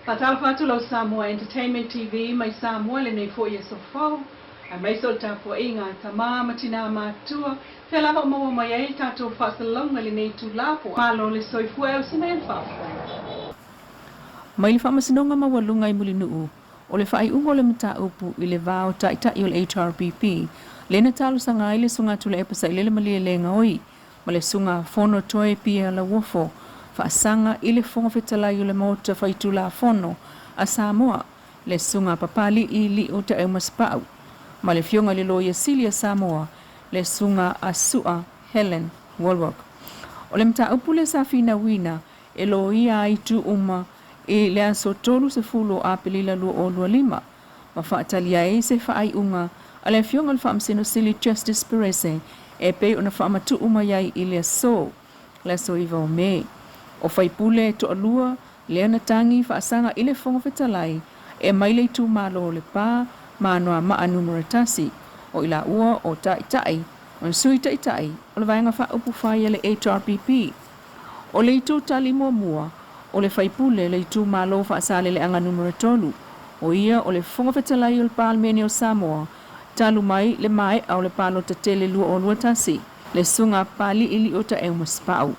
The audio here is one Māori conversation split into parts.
Patal Fatulo Samoa Entertainment TV, my Samoa le nei 4 years of fall. I may so tapo inga tama matina matua. Tela ho mo mai ai tato fasalonga le nei tu lapo. Malo le soifua o sinen fa. Mai le whamasinonga mawalunga I mulinuu. O le whai ungo le mta upu I le vao taita I o le HRPP. Lena talo sanga I le sunga tula epasa I le malia le ngaoi. Ma le sunga fono toe pia la wofo. Whaasanga I le fonga whetala I o le mota whaitula fono. A Samoa le sunga papali I li o te eumaspau. Ma le fionga le loia Silia Samoa. Le sunga a sua Helen Walrock. O le mta upu le safina wina. E loia I tu uma. E le aso tolu se fulo a pelila lua o lua lima. Ma whaatalia e se whaai unga. A le fionga le whaamsino Silly Justice Perese. E pe ona whaamatu uma iai I le aso. Le aso iwa o me. O whaipule to alua. Le anatangi whaasanga I le fonga whetalai. E maile tu malo le pā. Manoa maa numeratasi. O ila ua o taitai. O sui taitai. O le vaenga wha upu whai le HRPP. O le itu tali mua. O le whaipule le itu malo whaasale le anga numero tolu. O ia o le fonga whetalai o le pālmene o Samoa. Talu mai le mai au le pālo tatele lua o lua tasi. Le sunga pali ili o ta eumaspau.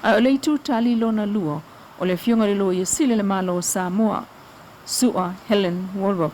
A o le itu tali lona lua. O le fionga le loa sile le malo o Samoa. Sua Helen Walrock.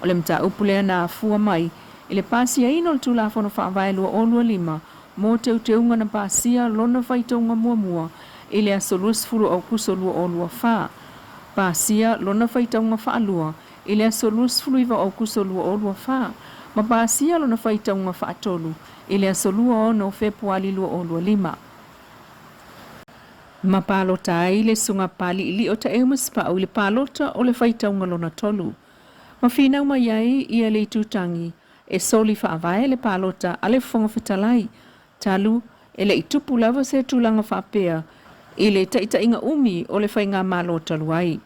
O le mta upulea na fua mai. I le pasia ino le tulafono whaavai lua o lua lima. Mo teunga na pasia lona whaitonga mua. I le aso luas furu au kuso lua o lua wha. Pasia lona whaitaunga wha lua. I le aso luas furu iwa au kuso lua o lua wha. Ma pasia lona whaitaunga wha tolu. I le aso lua o no Februari lua o lua lima. Ma palota ai le sunga pali ili o ta eumaspa au le palota o le whaitaunga lona tolu. Ma whina mai ai ia le tutangi. E soli whaavae le palota a le whonga whetalai. Talu e le itupu lava se tūlanga whaapea. I le taita inga umi o le whainga malo taluai.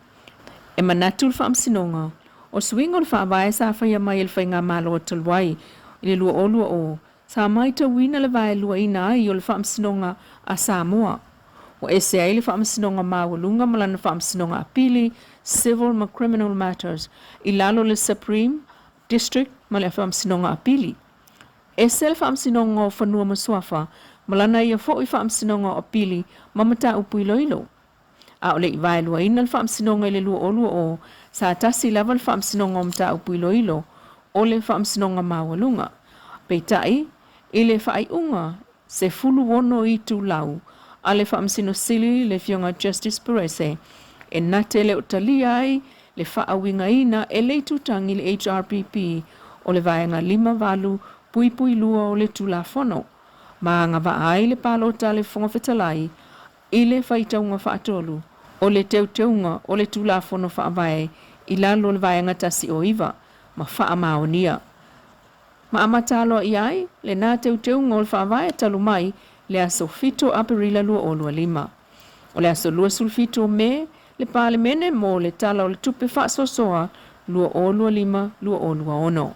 E manatu le whaamsinonga. O swingo le whaavae sa whaia mai le whainga malo taluai. I le lua o. Sa mai ta wina le vae lua ina ai o le whaamsinonga a Samoa. O ese ai le whaamsinonga mawalunga malana whaamsinonga apili, civil ma criminal matters. I lalo le Supreme District ma le whaamsinonga apili. Ese le whaamsinonga o whanua masuafa. Malana ia fo I whaamsinonga o pili mamata upu iloilo. A o le iwae lua ina le whaamsinonga I le lua o. Sa atasi lava le whaamsinonga o mata upu iloilo. O le whaamsinonga mawalunga. Peitai, I le whaaiunga se fulu wono I tu lau. A le whaamsino sili le fionga Justice Perese. E nate le utalia ai le whaawinga ina e le tutangi le HRPP. O le vaenga 5 valu pui lua o le tulafono. Ma nga vaai le palota le fonga whetalai, I le whaitaunga whaatolu, o le teunga o le tulafono whaavae, I lalo le vaenga tasi o iwa, ma wha maonia. Ma amatalo iai, le nā teunga o le whaavae talu mai, le aso fito aperila lua o lua lima. O le aso lua sulfito me, le pāle mene mo le tala o le tupe whaasosoa, lua o lua lima, lua o lua ono.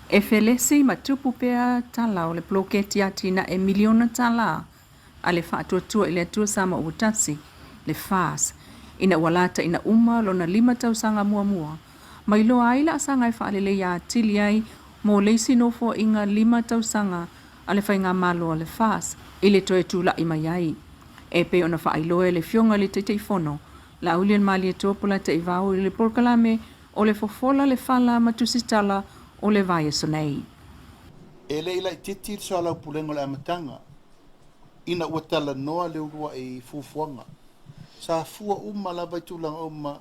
E felesi matupu pea tala o le ploketi atina e miliona tala a le whaatuatua I le atua sama utasi, le fas. Ina walata ina uma lona 5 tausanga mua. Ma ilo aila asanga e whaalele ya atili ai mo leisi nofo inga 5 tausanga a le whainga malo a le fas. I le toe tula I mai. E pe ona whaailoe le fionga le teitei fono. La ulian mali e tōpula te ivao I le porkalame o le fofola le fala matusitala o le vai sonei. E le ila titi so ala pulengo le amatanga. Ina watala noa le urua e fufuanga. Sa fua la vai tulanga uma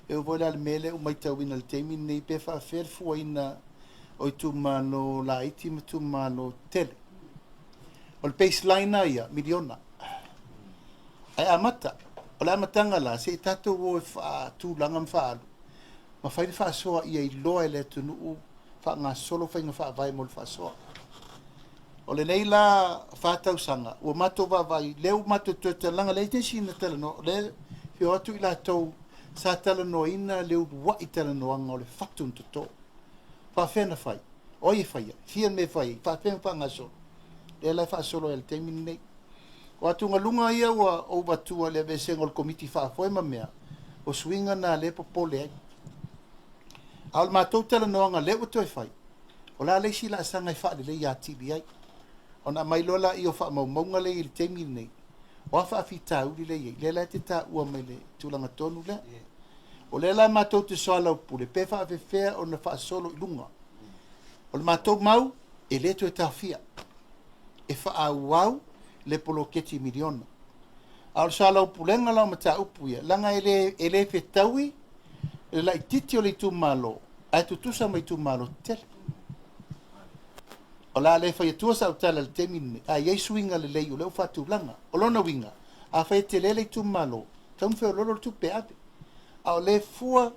e vola le mele uma tawina le temi nei pe fa fer fua ina o tu malo la iti tu malo tele. O le baseline ia miliona. Ai amata. O le amatanga la se tato o fa tulanga mfaalu. Ma fai fa soa ia I loa le tunu fa nga solo fa nga fa vai mo fa so o le leila fa tau sanga o mato va vai leu mato te langa le te sina tele no le fio atu ila to sa tele no ina leu wa itele no anga o le fatun to fa fena fai o i fai fia me fai fa pen fa nga so le la fa solo el termine o atu nga lunga ia o batua le beseng o committee fa foi ma mea o swinga na le popole ai. Al mātou tala noanga le uto e whai. O la le sila asanga i whaale le ia tili ai. O na mai lola i o wha maunga le i le teimi nei. O a wha fi tā uri le iei. Le la te tā ua mai le tūlanga tonu le. O le la mātou te soa lau pule. Pe wha ave whea o na wha solo i lunga. O le mātou mau e le tu e tā fia. E wha au au le polo keti miliona. Al soa lau pulenga lau ma tā upu ia. Langa e le whetaui. E la i titi o le tu malo. Ai tu tusa mai tu malo tele. O la le fai tua sa utala le temine. A iei swinga le lei o leo fatu langa. O lona winga. A fai te lele tu malo. Taum feo lolo le tupe ave. A o le fua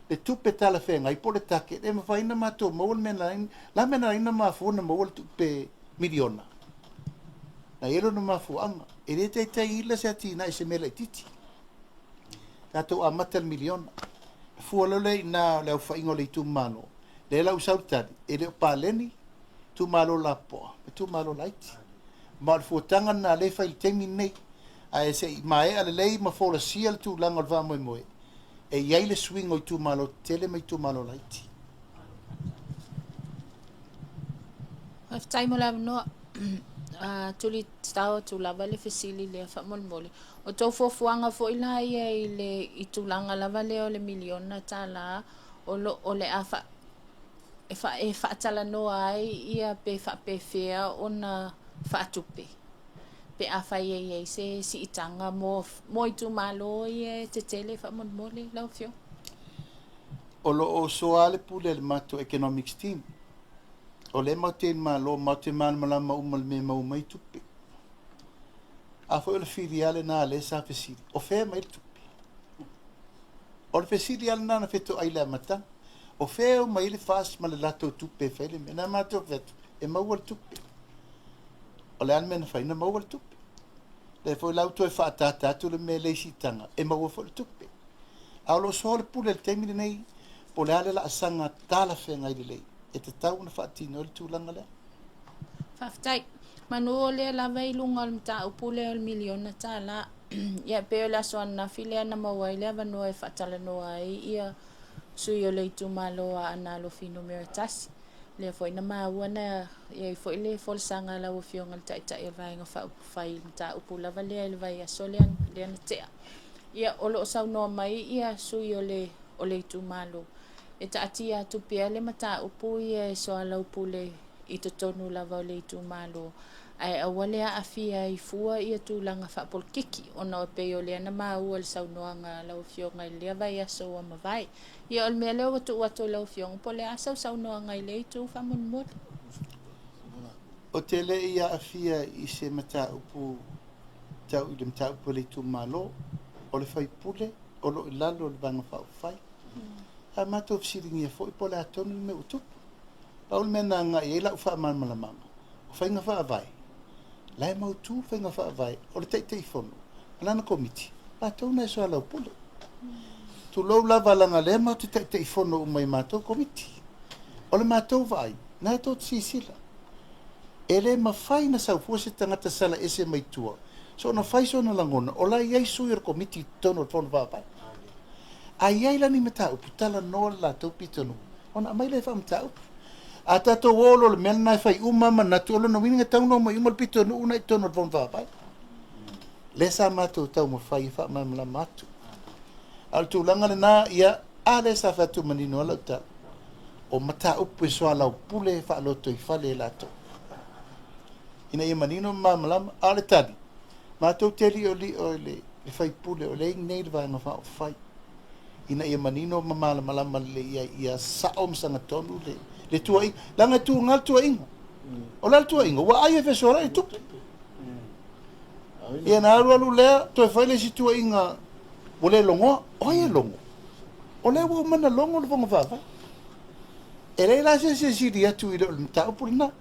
le tupe tala whenga. I pole take. E ma fai na mato maua le mena. La mena ina ma fua na maua le tupe miliona. Na ero na ma fua anga. E le te te ila se ati na i se mele i titi. Tato a mata le miliona. Fua lole na leo fai ingo le tu malo. Le la usau tali. E le paleni. Tu malo la po, tu malo laiti. Ma le fuatanga na le fai temi nei. A e se mai ale lei ma fola sia tu langa va moi moi. E iai le swing o tu malo tele mai tu malo laiti. Aftai mo la no tuli stau tu lava le fesili le fa mol mole. O to fofuanga fo ila ia ile i tu langa lava le o le miliona tala o le afa e fa tala no ai ia pe fa pe fea ona fa tupe pe afa ye se si itanga mo tu malo ye te tele fa mon mole la fio O lo o soale pule le mato economics team. O le maten malo maten mal malama umal me mau mai tupe. A fo le filiale na le sa fesili. O fe mai tupe. O le filiale na feto ai la mata. O feo mai le fas ma le lato tupe fele me na mato vetu e mau al tupe. O le almen fai na mau al tupe. Le foi lauto e fa tata tu le me le sitanga e mau fo le tupe. A lo sol pule le temine nei po le ale la asanga tala fe ngai le lei. E te tau na fa tino le tulanga le. faftai manu le la vai lunga le ta pule el miliona tala ya pe la son na filia na mawai le va no e fa tala no ai ia sui o le tu malo ana lo fino meritas le foi na mawana e foi le fol sanga la o fionga ta e vai nga fa fai ta upula vale le vai a solian le na te ia o lo sa no mai ia sui o le tu malo e ta atia tu pia le mata upu ia so ala upule i to tonu la va le tu malo ai awale a fia i fua ia tu langa fa pol kiki ona pe o le na ma o le sa no nga la o fionga le vai a so ma vai ia o mele o tu wato la o fionga po le asa sa no nga le tu fa mon mot O tele ia a fia i se mata upu tau i le mata upu le tu malo o le fai pule o lo lalo le banga fa fai. A mato fsiringi e foi po le atonu me utupu. Paul mena nga i la ufa man mala mama. O fai nga fa vai. Lai mau tu fai nga fa vai. O le tei tei fono. Alana komiti. La tau na so ala upule. Tu lou lava langa le mau te tei tei fono umai mato komiti. O le mato vai. Na to sisila. Ele ma fai na sa fuose tangata sala ese mai tua. So na fai so na langona. O la iai sui er komiti tono fono va vai. Ai ai la ni mata uputala no la to pitonu. Ona mai le fa mata up. Ata to wolo le mena fai umama na to no winga tau no mai umal pitonu una tono von va pai. Le sa mato tau mo fai fa mam la matu. Al tu langa na ia ale sa fa tu manino la ta. O mata up so ala pule fa lo to i fale la to. Ina ia manino mam la ale tadi. Mato teli o le fai pule o le nei va no fa fai. Ina ia manino mamala malama le ia saom sanga tonu le tuai langa tu ngal tuai o la tuai wa ai fe sora tu ia na alu le to fai le tuai nga ole longo o ia longo ole wo mana longo le fonga fa ele la se dia tu ile ta pulna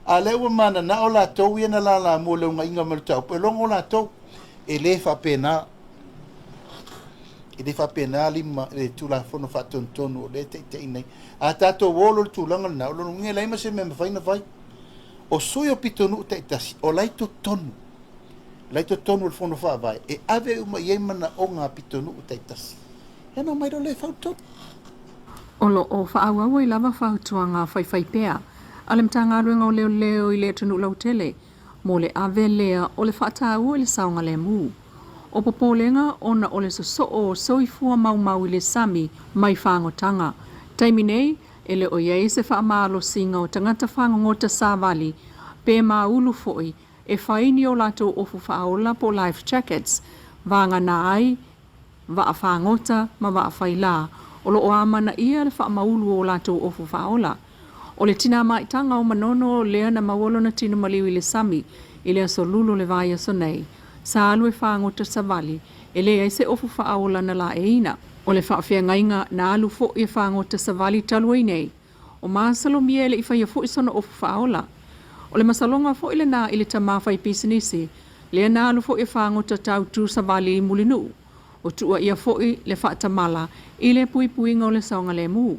ale wo mana na ola to ia na la mo le nga inga mal ta pe longo la to ele fa pena e le fa pena lima le tula fono fa tontonu le te nei a tato wolo tulanga na lo nge lai ma se me fai na vai o suyo pitonu te tasi o lai to tonu le fono fa vai e ave uma yema na onga pitonu te tasi no mai do le whautop. Olo o whaawawa I lava whautuanga whaiwhai pea. Ale mtanga ruenga o leo leo I le tunu lautele. Mo le ave lea o le whaataua I le saunga le mu. O popolenga ona o le o soifua mau mau I le sami mai whangotanga. Taimi nei, ele o iei se whaamalo singa o tangata whangongota sāwali, pe maulu foi, e whaini o lato ofu whaola po life jackets, vanga na ai, va whangota ma va whaila, o lo o amana ia le whaamaulu o lato ofu whaola. O le tina maitanga o manono lea na mawolo na tino maliu I le sami, I le aso lulo le vai aso nei. Sa alue whangota savali, e lea se ofu whaola na la e ina. O le whaafea ngainga na alu fo I whangota savali talua nei. O maasalo miele I whaia fo I sona ofu whaola. O le masalonga fo I le na I le tamawhai pisinisi, lea na alu fo I whangota tau tu savali I mulinu. O tua ia fo I le whaatamala, I le pui puinga o le saunga le mu.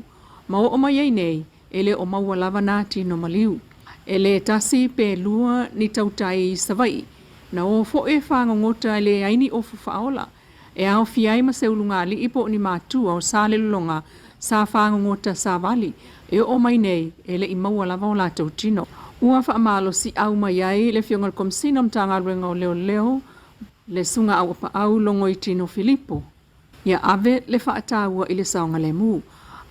Ma o mai ei nei, e le o maua lava nati no maliu. E le tasi pe lua ni tautai savai. Na o fo I whangongota le aini ofu whaola. E au fiai ma se ulunga li ipo ni mātua o sa le lulonga sa whangongota sa vali. E o mai nei, e le I maua lava o la tau tino. Ua whaamalo si au mai ai le fiongal komsina mtanga ruenga o leo leo, le sunga au pa au longo I tino Filipo. Ia ave le whaataua I le saunga le mu.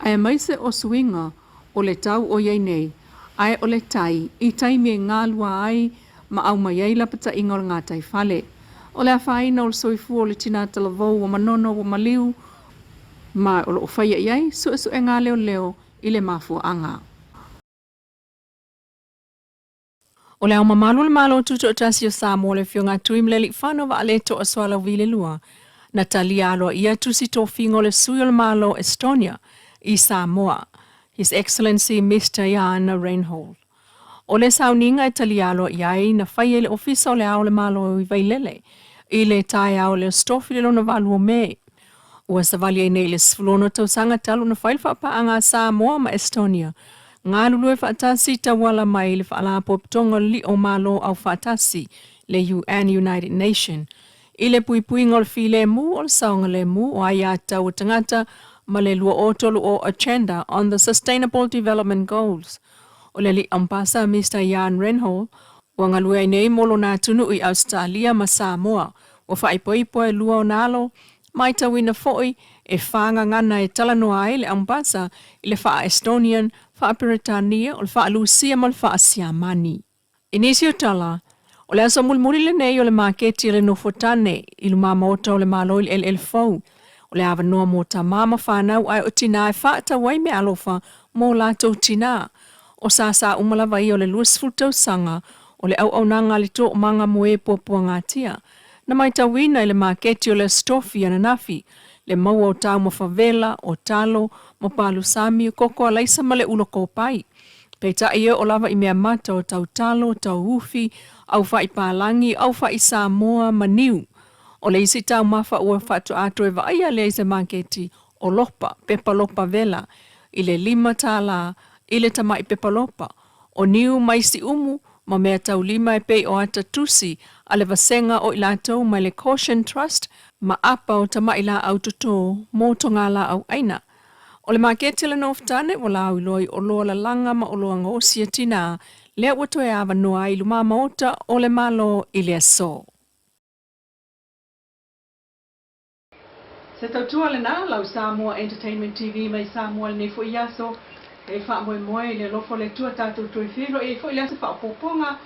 Ai mai se o suinga o le tau o iei nei, ai o le tai, I taimi e ngālua ai ma au mai ai lapata inga o ngā tai fale. O le awhaina o le soifu o le tina talavou o manono o maliu, ma o le o whaia iai, su e ngā leo leo I le mafua anga. O le au mamalu le malo tuto o tasi o Samoa le fio ngā tui mleli whano wa aleto o swala o Leilua. Na talia alo ia tusi to fingo le sui o le malo Estonia I Samoa. His Excellency Mr. Jan Reinhold. O le sauninga e talialo iai na whaia le ofisa o le ao le malo I vailele. I le tae ao le stofi le lona valu o me. Ua savali ai nei le sfulono tau sanga talu na whail whapaanga Samoa ma Estonia. Ngā lulu e whaatasi tawala mai le whaalapo ptonga li o malo au whaatasi le UN United Nation. I le pui pui ngol fi le mu o le saunga le mu o ai atau tangata ma le lua otolu o agenda on the Sustainable Development Goals. O le li ampasa Mr. Jan Reinhold, o ngalua I nei molo nā tunu I Australia ma Samoa, o whaipoipo e lua o nalo, mai tawina foi e whanga ngana e talanoa ai le ampasa I le wha Estonian, wha Britania, o le wha Lucia ma le wha Siamani. Inisio tala, o le aso mulmuri le nei o le maketi le nofotane, I lumama ota o le malo I el fau, o le awanoa mo ta mama whanau ai o tina e whaata wai me alofa mo lato tina. O sa umalawa I o le luasfultau sanga, o le au nanga li tō manga moe popua ngātia. Na mai tawina I le maketi o le stofi ananafi, le maua o tau mo favela, o talo, mo palusami, o koko alaisa ma le ulo kōpai. Peita ia o lava I mea mata o tau talo, tau ufi, au whai pālangi, au whai Samoa maniu. O le isi tau mafa ua whatu ato e vaia le ise maketi o lopa, pepa lopa vela, I le 5 tāla, I le tamai pepa lopa. O niu mai si umu, ma mea tau 5 e pei o ata tusi, a le vasenga o ilatou mai le Caution Trust, ma apa o tamai la au tuto, mo tonga la au aina. O le maketi le noftane, wala au iloi o loa la langa ma o loa ngosia tina, lea wato e awa noa I lumama ota o le malo I le aso. Se tautua le nā lau Samoa Entertainment TV mai Samoa le nei fo iaso, e wha moe moe le lofo le tua tātou tui whiro, e fo ilaso wha poponga,